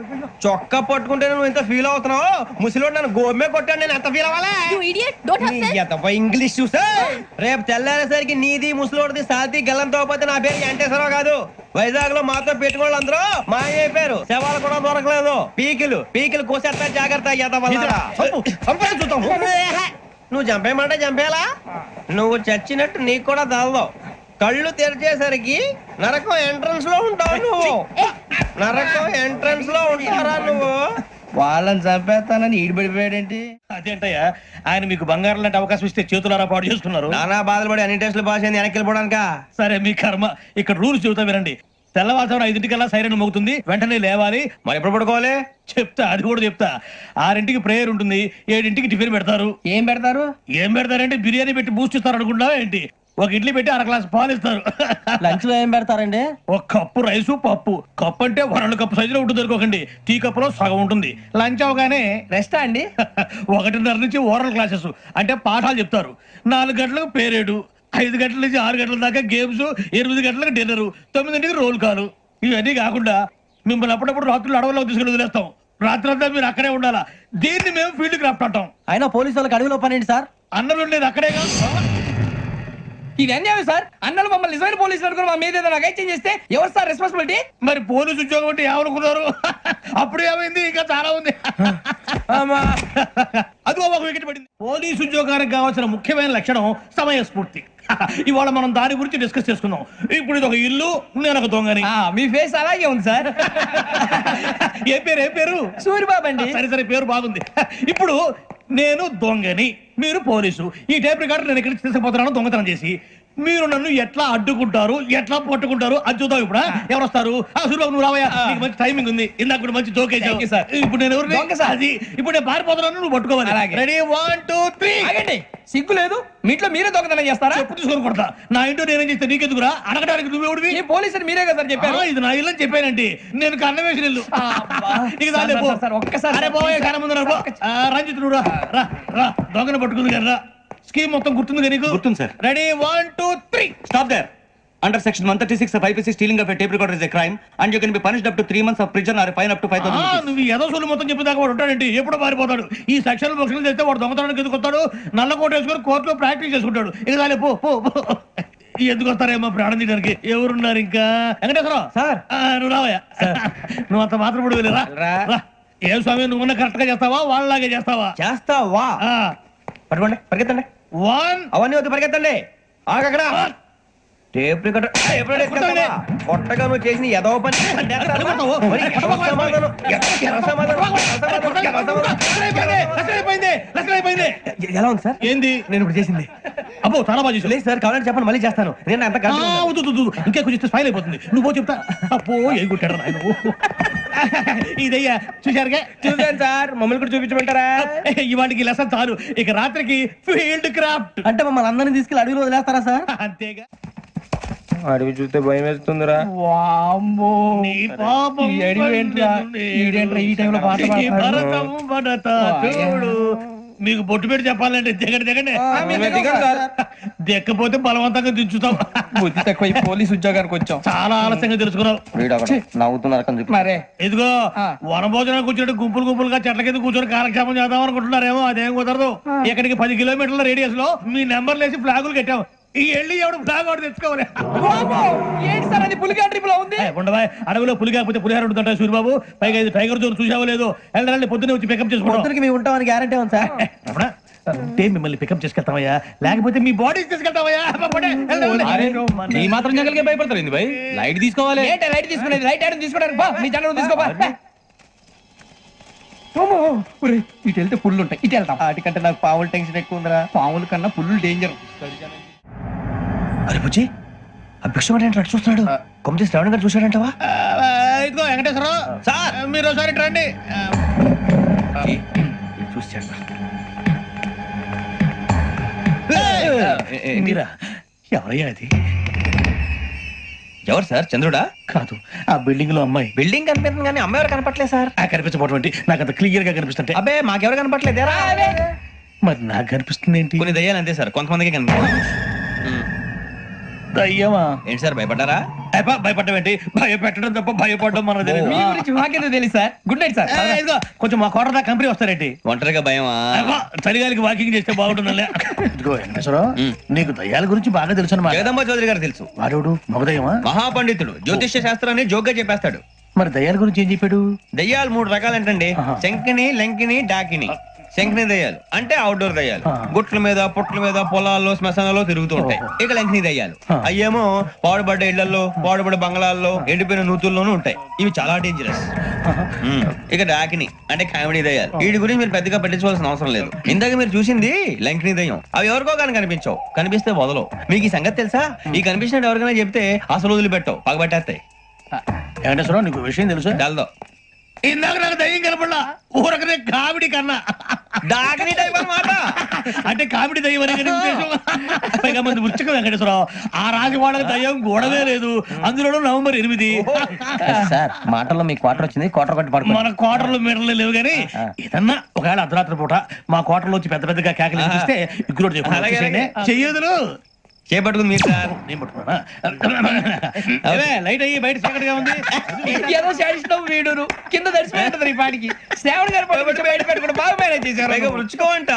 చొక్కా పట్టుకుంటే నువ్వు ఇంత ఫీల్ అవుతున్నావు. ముసలివాడు నన్ను గోమే కొట్టాడు, నేను ఎంత ఫీల్ అవ్వాలా? You idiot, don't have sense. English చూసా రేపు తెల్లారేసరికి నీది ముసలోడిది సాతి గల్లంతో పోతే నా పేరు వెంకటేశ్వరరావు కాదు. వైజాగ్ లో మాతో పెట్టుకోవాలి అందరూ మాయైపోయారు. శవాలు కూడా దొరకలేదు. పీకిలు కోసేస్తా, జాగ్రత్త. నువ్వు చంపేయమంటే చంపేలా? నువ్వు చచ్చినట్టు నీకు కూడా తగదు. కళ్ళు తెరిచేసరికి నరకం ఎంట్రన్స్ లో ఉంటావు నువ్వు. నరకం ఎంట్రన్స్ లో ఉంటారా నువ్వు? వాళ్ళని చంపేస్తానని ఈడిపడిపోయాడేంటి? అదేంటయ్యా, ఆయన మీకు బంగారం లాంటి అవకాశం ఇస్తే చేతులారా పాటు చేసుకున్నారు. నానా బాధలు పడి అన్ని టెస్టులు పాస్ అయింది, వెనక్కి వెళ్ళిపోవడానికా? సరే మీ కర్మ. ఇక్కడ రూల్స్ చెబుతా వినండి. తెల్లవారుజామున 5:00కల్లా సైరన్ మోగుతుంది, వెంటనే లేవాలి. మరి ఎప్పుడు పడుకోవాలి? చెప్తా, అది కూడా చెప్తా. 6ంటికి ప్రేయర్ ఉంటుంది, 7ంటికి టిఫిన్ పెడతారు. ఏం పెడతారు? ఏం పెడతారంటే బిర్యానీ పెట్టి బూస్ట్ ఇస్తారు అనుకుంటావా ఏంటి? ఒక ఇడ్లీ పెట్టి 1 గ్లాస్ పాలు ఇస్తారు. లంచ్ లో ఏం పెడతారండి? ఒక కప్పు రైసు, పప్పు. కప్పు అంటే 1/2 కప్పు సైజులో ఉంటుంది అనుకోకండి. టీ కప్పులో సగం ఉంటుంది. లంచ్ అవగానే రెస్టా అండి? 1:30 నుంచి ఓరల్ క్లాసెస్ అంటే పాఠాలు చెప్తారు. 4 గంటలకు పేరేడు, 5 గంటల నుంచి 6 గంటల దాకా గేమ్స్, 8 గంటలకు డిన్నర్, 9ంటికి రోల్ కాలు. ఇవన్నీ కాకుండా మిమ్మల్ని అప్పుడప్పుడు రాత్రులు అడవుల్లో తీసుకుని వదిలేస్తాం. రాత్రి అంతా మీరు అక్కడే ఉండాలా. దీన్ని మేము ఫీల్డ్ క్రాఫ్ట్ అంటాం. అయినా పోలీసు వాళ్ళకి అడవిలో పని ఏంటి సార్? అన్నలు ఉండేది అక్కడే కాదు. ఇది అన్యాయం సార్. అన్నలు మమ్మల్ని నిజమైన పోలీసులు అనుకుని మా మీద ఏదైనా నగైత్యం చేస్తే ఎవరు సార్ రెస్పాన్సిబిలిటీ? మరి పోలీసు ఉద్యోగం అంటే ఏమనుకున్నారు? అప్పుడు ఏమైంది? ఇంకా చాలా ఉంది. అది ఒక వికెట్ పడింది. పోలీసు ఉద్యోగానికి కావాల్సిన ముఖ్యమైన లక్షణం సమయస్ఫూర్తి. ఇవాళ మనం దాని గురించి డిస్కస్ చేసుకుందాం. ఇప్పుడు ఇది ఒక ఇల్లు, నేను ఒక దొంగని. మీ ఫేస్ అలాగే ఉంది సార్. ఏ పేరు? సూరిబాబు అండి. సరే పేరు బాగుంది. ఇప్పుడు నేను దొంగని, మీరు పోలీసు. ఈ టైప్ రికార్డు నేను ఇక్కడికి తీసుకుపోతున్నాను దొంగతనం చేసి. మీరు నన్ను ఎట్లా అడ్డుకుంటారు, ఎట్లా పట్టుకుంటారు అది చూద్దాం. ఇప్పుడు ఎవరు వస్తారు? సూరిబాబు నువ్వు రావయ్యా, నీకు మంచి టైమింగ్ ఉంది. ఇందాక కూడా మంచి జోక్ వేసావు. ఇప్పుడు నేను ఎవరు? అది ఇప్పుడు నేను పారిపోతున్నాను, నువ్వు పట్టుకోవాలి. రెడీ 1 2 3. సిగ్గు లేదు? మీ ఇంట్లో మీరే దొంగతనం చేస్తారా? చెప్పు తీసుకొని కొడతా. నా ఇంట్లో నేనేం చేస్తే నీకెందుకురా? అడగడానికి నువ్వెవడివి? ఈ పోలీసులు మీరే కదా సార్ చెప్పారు. ఇది నా ఇల్లు అని చెప్పానండి. నేను కన్న వేసిన ఇల్లు. ఒక్కసారి రంజిత్ నువ్వు రా, దొంగను పట్టుకుంది కదా. స్కీమ్ మొత్తం గుర్తుంది కదా నీకు? గుర్తుంది sir. Ready 1 2 3. Stop there. Under section 136 of IPC, stealing of a tape recorder is a crime and you can be punished up to 3 months of prison or a fine up to 5,000 rupees. నువ్వు ఏదో సొల్లు మొత్తం చెప్పేదాకా వాడు ఉంటాడండి. ఎప్పుడో పారిపోతాడు. ఈ సెక్షన్ బుక్స్లు చేస్తే వాడు దొంగతనానికి ఎందుకు వస్తాడు? నల్ల కోట వేసుకొని కోర్టులో ప్రాక్టీస్ చేసుకుంటాడు. ఇక చాలే పో. ఎందుకు వస్తారేమో ప్రాణం తీయడానికి. ఎవరున్నారు ఇంకా? వెంకటేశ్వరరావు సార్. నువ్వు రావయ్యా. నువ్వు అంత మాత్రం ఇప్పుడు వెళ్ళిరా. ఏ స్వామి, నువ్వు కరెక్ట్ గా చేస్తావా వాళ్ళలాగే చేస్తావా? చేస్తావా? పట్టుకోండి, పరిగెత్తండి. 1 అవన్నీ వద్దు, పరిగెత్తండి. ఆగక్కడ టేప్ రికార్డర్ కొట్టగా నువ్వు చేసిన ఎదవ పని. ఎలా ఉంది సార్? ఏంది నేను ఇప్పుడు చేసింది? అబ్బో చాలా బాగా చేసావు. లేదు సార్, కావాలని చెప్పండి, మళ్ళీ చేస్తాను. నేను అంత ఇంకా కొంచెం స్మైల్ అయిపోతుంది. నువ్వు చెప్తా. అబ్బో ఏ కొట్టాడు నాయన. ఇదయ్యా చూశారుగా? చూసాను సార్. మమ్మల్ని కూడా చూపించమంటారా? ఇవాటికి లెసన్ చాలు. ఇక రాత్రికి ఫీల్డ్ క్రాఫ్ట్. అంటే మమ్మల్ని అందరినీ తీసుకెళ్ళి అడవిలో వదిలేస్తారా సార్? అంతేగా. అడవి చూస్తే భయం వేస్తుందిరా. వామ్మో, నీ పాపం ఈ అడవి ఏంట్రా? ఈడేంట్రా ఈ టైంలో పాట ఈ పాడుతున్నాడు? భరతం భరత చూడు. మీకు బొట్టు పెట్టి చెప్పాలంటే దిగండి. దెక్కపోతే బలవంతంగా దించుతాం. బుద్ధి తక్కువ ఈ పోలీస్ ఉద్యోగానికి వచ్చాం. చాలా ఆలస్యంగా తెలుసుకున్నావు. నవ్వుతున్నారు. మరే ఇదిగో వనభోజనం కూర్చొని గుంపులుగా చెట్ల కింద కూర్చొని కాలక్షేపం చేద్దాం అనుకుంటున్నారేమో. అదేం కుదరదు. ఇక్కడికి 10 కిలోమీటర్ల రేడియస్ లో మీ నెంబర్లు వేసి ఫ్లాగులు కట్టాం. ఈ వెళ్ళి ఎవడు ఫ్లాగ్ వాడు తెచ్చుకోవాలి. ఏంటి సార్ అది? పులిగా ట్రిప్ లో ఉంది. ఉండవా, అడవిలో పులి కాకపోతే పులిహార ఉంటుంట సూరిబాబు. పైగా ఇది టైగర్ జోన్ చూసావో లేదో. వెళ్ళండి, పొద్దున్నే వచ్చి పికప్ చేసుకుంటాం. మేము ఉంటామని గ్యారంటీ ఉంది సార్. అంటే మిమ్మల్ని పికప్ చేసుకెళ్తామయ్యా, లేకపోతే మీ బాడీ తీసుకెళ్తామయ్యా. ఈ మాత్రం జంగల్కే భయపడతారు భయ్. లైట్ తీసుకోవాలి. లైట్ తీసుకునేది లైట్ ఆడని తీసుకోవడానికి బా. మీ జంగల్ తీసుకోబా. ఇటు వెళ్తే పుల్లు ఉంటాయి, ఇటు వెళ్తాం. వాటికంటే నాకు పావులు టెన్షన్ ఎక్కువ ఉందిరా. పావుల కన్నా పుల్లు డేంజర్. అరే బుజ్జి, అభిక్షం అంటే చూస్తున్నాడు. కొమ్మ శ్రావణ్ గారు చూశాడంటవా? ఇదిగో వెంకటేశ్వరరావు సార్, మీరు ఒకసారి రండి. చూసాడు మీరా ఎవరయ్యా అది ఎవరు సార్ చంద్రుడా? కాదు ఆ బిల్డింగ్ లో అమ్మాయి బిల్డింగ్ కనిపిస్తుంది కానీ అమ్మ ఎవరు కనపట్లేదు సార్. ఆ కనిపించబోటువంటి నాకు అంత క్లియర్ గా కనిపిస్తుంటే అబ్బే మాకెవరు కనపట్లేదు. మరి నాకు కనిపిస్తుంది ఏంటి? కొన్ని దయ్యాలు అంతే సార్, కొంతమందికి కనిపిస్తుంది. దయ్యమా? ఏంటి సార్ భయపడ్డారా? భయపడడం ఏంటి? భయపెట్టడం తప్ప భయపడడం మనకు తెలియదు. మీ గురించి మాకేదో తెలుసు సార్. Good night sir. ఇదిగో, కొంచెం మా కోట దాకా కంపెనీ వస్తారేంటి? ఒంటరిగా భయమా? చలిగాలికి వాకింగ్ చేస్తే బాగుంటుందిలే. ఇదిగో వెంకటేశ్వరరావు, నీకు దయ్యాల గురించి బాగా తెలుసు అన్నమాట. జగదంబ చౌదరి గారు తెలుసు. వాడోడు మగదయ్యమా? మహాపండితుడు, జ్యోతిష్య శాస్త్రాన్ని జోగ్గా చెప్పేస్తాడు. మరి దయ్యాల గురించి ఏం చెప్పాడు? దయ్యాలు 3 రకాలంటండి. శంకిని, లంకిని, డాకిని. శంకిని దయ్యాలు అంటే అవుట్డోర్ దయ్యాలు, గుట్ల మీద పుట్ల మీద పొలాల్లో శ్మశానాల్లో తిరుగుతూ ఉంటాయి. ఇక లంకిని దయ్యాలు అయ్యేమో పాడుబడ్డ ఇళ్లలో, పాడుబడ్డ బంగ్లాల్లో, ఎండిపోయిన నూతుల్లోనూ ఉంటాయి. ఇవి చాలా డేంజరస్. ఇక డాకిని అంటే కామెడీ దయ్యాలు. వీటి గురించి మీరు పెద్దగా పట్టించుకోవాల్సిన అవసరం లేదు. ఇందాక మీరు చూసింది లంకిని దయ్యం. అవి ఎవరికో కానీ కనిపించవు, కనిపిస్తే వదలవు. మీకు ఈ సంగతి తెలుసా? ఈ కనిపించినట్టు ఎవరికైనా చెప్తే అసలు వదిలిపెట్టవు, పగబట్టేస్తాయి. వెంకటేశ్వరరావు, నీకు విషయం తెలుసు? డల్దో ఇందాక నాకు దయ్యం కనపడలా, ఊరకనే కామెడీ కన్నా. డాకిని టైప్ అన్నమాట. అంటే కామెడీ దయ్యం అనే కదా ఉద్దేశం. పైగా మంది ఉచ్చక వెంకటేశ్వరరావు, ఆ రాజు వాళ్ళకి దయ్యం గొడవే లేదు. అందులోనూ నవంబర్ 8. సార్ మాటల్లో మీ క్వార్టర్ వచ్చింది. క్వార్టర్ కొట్టి పడుకో. మన కోటర్లు మీటర్లు లేవు కానీ ఏదన్నా ఒకవేళ అర్ధరాత్రి పూట మా కోటర్లో వచ్చి పెద్ద పెద్దగా కేకలు ఇస్తే ఇగ్గురు చెయ్యదులు చేపట్టుకుంది మీరు సార్. నేను పట్టుకున్నా. లైట్ అయ్యి బయట చీకటిగా ఉంది. ఏదో శాడిస్టం వీడును కింద దర్శనం ఈ పాటికి శ్రావణ్ గారు పట్టుకొచ్చి బయట పెట్టుకుని బాగా మేనేజ్ చేశారు. పైగా రుచుకోవంట.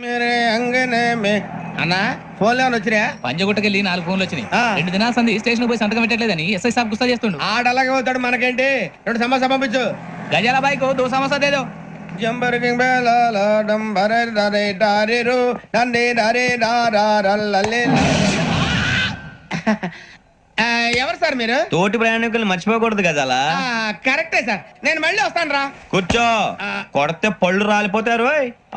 మేరే అంగనే మే అన్నా ఫోన్లో వచ్చినా పంజగుట్టకెళ్ళి 4 ఫోన్లు వచ్చినాయి. 2 దినాల సంది స్టేషన్ పోయి సంతకం పెట్టలేదని ఎస్ఐ సాబ్ గుస్తా చేస్తుండు. ఆడలాగే పోతాడు, మనకేంటి? 2 సమస్య పంపించు. గజాల బైక్ 2 సమస్య దేదో. జంబరకింగ్ బేలాల డంబర డరే డారిరు నందే డరే డారల్లలే. ఎవరు సార్ మీరు? తోటి ప్రయాణికులు మర్చిపోకూడదు గజాలా. కరెక్టే సార్, నేను మళ్ళీ వస్తాను రా. కూర్చో, కొడితే పళ్ళు రాలిపోతారు.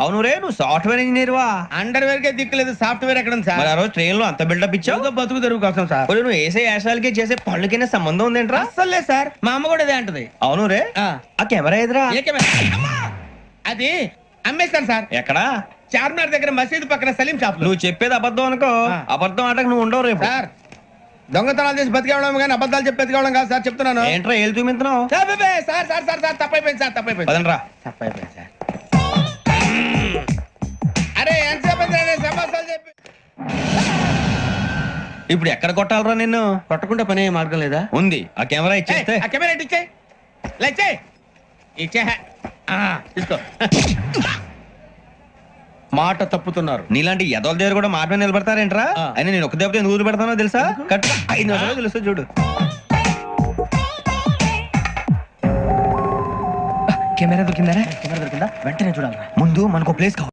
అవును రే, నువ్వు సాఫ్ట్వేర్ ఇంజనీర్ వా? అండర్వేర్ కే దిక్కులేదు, సాఫ్ట్వేర్ ఎక్కడ ఉంది సార్? మరి ఆ రోజు ట్రైన్ లో అంత బిల్డప్ ఇచ్చావు. బతుకు తెరుగు కోసం సార్. మరి నువ్వు వేసే యాశాలకి చేసే పళ్ళకైనా సంబంధం ఉందేంట్రా? అస్సలు లేదు సార్, మా అమ్మ కూడా ఇదే అంటది. అవును రే, ఆ కెమెరా ఎదురా అది అమ్మేస్తాను సార్. ఎక్కడా? చార్మినార్ దగ్గర మసీదు పక్కన సలీం షాప్ లో. నువ్వు చెప్పేది అబద్ధం అనుకో, అబద్ధం ఆటకు నువ్వు ఉండవు రేపు. సార్ దొంగతనాలు చేసి బతికేవడం కానీ అబద్ధాలు చెప్పి బతికేవడం కాదు సార్, చెప్తున్నాను. ఏంట్రా ఏళ్ళు చూపించినావు? Sir sir sir sir sir తప్పైపోయింది సార్, తప్పైపోయింది. పదండ్రా. తప్పైపోయింది సార్. అరే ఎంతసేపు సమాసాలు చెప్పి ఇప్పుడు ఎక్కడ కొట్టాలరా నిన్ను? కొట్టకుండా పనే మార్గం లేదా? ఉంది, ఆ కెమెరా ఇచ్చేస్తే. ఆ కెమెరా ఇచ్చే లేచే ఇచ్చే తీసుకో. మాట తప్పుతున్నారు. నీలాంటి ఎదల దగ్గర కూడా మాట మీద నిలబడతారేంట్రా? అయినా నేను ఒక దెబ్బతో ఎందుకు పెడతానో తెలుసా? కట్ 5 నిమిషాలు తెలుస్తా చూడు. కెమెరా దొరికిందా? వెంటనే చూడాలి. ముందు మనకు ప్లేస్ కావాలి.